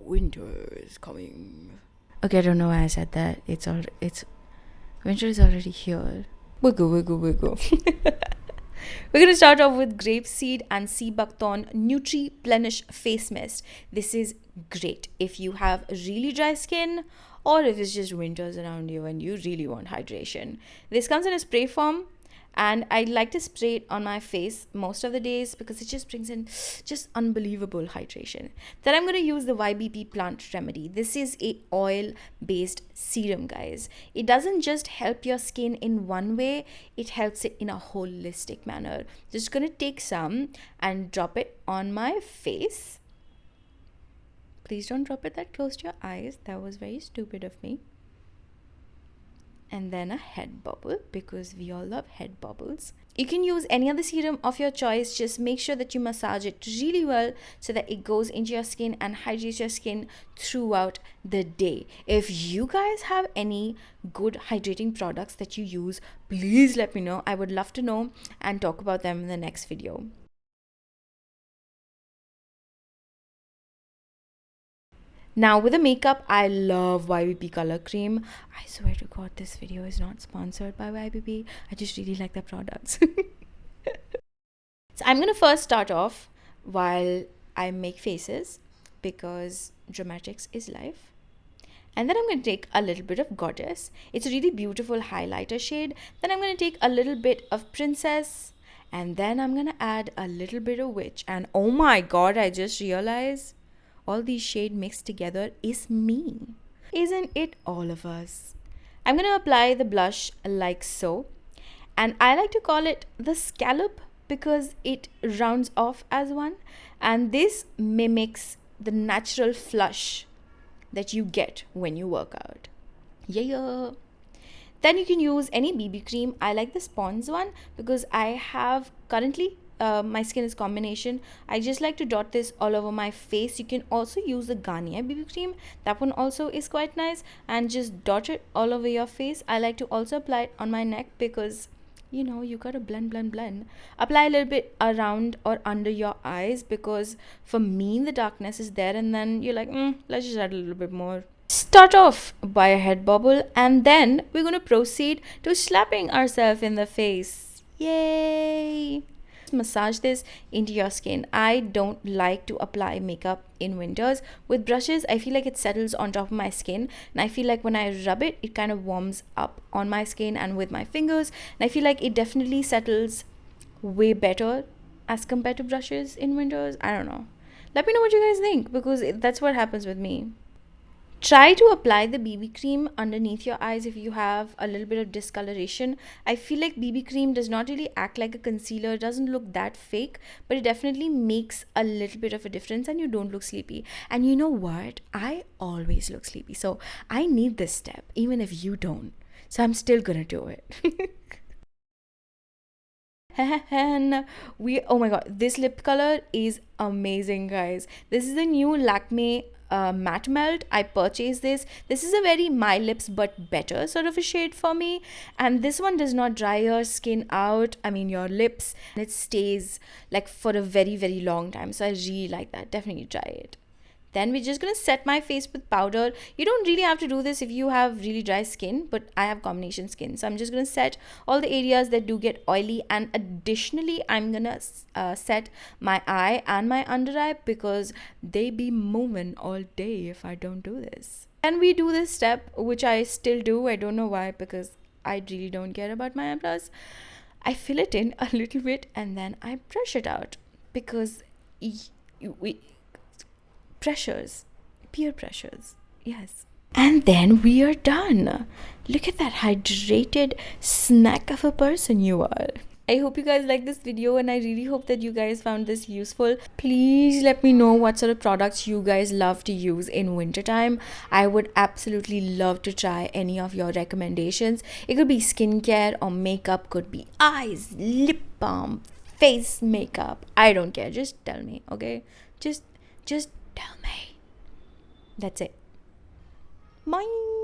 winter is coming. Okay, I don't know why I said that. Winter is already here. Wiggle, wiggle, wiggle. We're going to start off with grapeseed and sea buckthorn nutri plenish face mist. This is great if you have really dry skin or if it's just winters around you and you really want hydration. This comes in a spray form, and I like to spray it on my face most of the days because it just brings in just unbelievable hydration. Then I'm going to use the YBP plant remedy. This is a oil based serum, guys. It doesn't just help your skin in one way, it helps it in a holistic manner. Just going to take some and drop it on my face. Please don't drop it that close to your eyes. That was very stupid of me. And then a head bubble, because we all love head bubbles. You can use any other serum of your choice. Just make sure that you massage it really well so that it goes into your skin and hydrates your skin throughout the day. If you guys have any good hydrating products that you use, please let me know. I would love to know and talk about them in the next video. Now with the makeup, I love YBP color cream. I swear to God, this video is not sponsored by YBP. I just really like their products. So I'm going to first start off while I make faces, because dramatics is life. And then I'm going to take a little bit of Goddess. It's a really beautiful highlighter shade. Then I'm going to take a little bit of Princess. And then I'm going to add a little bit of Witch. And oh my God, I just realized all these shades mixed together is me. Isn't it all of us? I'm going to apply the blush like so. And I like to call it the scallop because it rounds off as one. And this mimics the natural flush that you get when you work out. Yeah. Then you can use any BB cream. I like the Pond's one because I have currently my skin is combination. I just like to dot this all over my face. You can also use the Garnier BB cream. That one also is quite nice, and just dot it all over your face. I like to also apply it on my neck because you know you gotta blend. Apply a little bit around or under your eyes because for me the darkness is there, and then you're like, let's just add a little bit more. Start off by a head bobble, and then we're gonna proceed to slapping ourselves in the face. Yay! Massage this into your skin. I don't like to apply makeup in winters with brushes. I feel like it settles on top of my skin, and I feel like when I rub it, it kind of warms up on my skin and with my fingers, and I feel like it definitely settles way better as compared to brushes in winters. I don't know. Let me know what you guys think, because that's what happens with me. Try to apply the BB cream underneath your eyes if you have a little bit of discoloration. I feel like BB cream does not really act like a concealer. It doesn't look that fake, but it definitely makes a little bit of a difference and you don't look sleepy. And you know what? I always look sleepy. So I need this step, even if you don't. So I'm still gonna do it. And oh my God, this lip color is amazing, guys. This is the new Lakmé matte melt. I purchased this. This is a very my lips but better sort of a shade for me, and this one does not dry your skin out, I mean your lips, and it stays like for a very long time, so I really like that. Definitely try it. Then we're just going to set my face with powder. You don't really have to do this if you have really dry skin, but I have combination skin. So I'm just going to set all the areas that do get oily. And additionally, I'm going to set my eye and my under eye because they be moving all day if I don't do this. And we do this step, which I still do. I don't know why, because I really don't care about my eyebrows. I fill it in a little bit and then I brush it out because peer pressures, yes. And then we are done. Look at that hydrated snack of a person you are. I hope you guys like this video, and I really hope that you guys found this useful. Please let me know what sort of products you guys love to use in wintertime. I would absolutely love to try any of your recommendations. It could be skincare or makeup, could be eyes, lip balm, face makeup. I don't care. Just tell me, okay? Just tell me. That's it. Bye.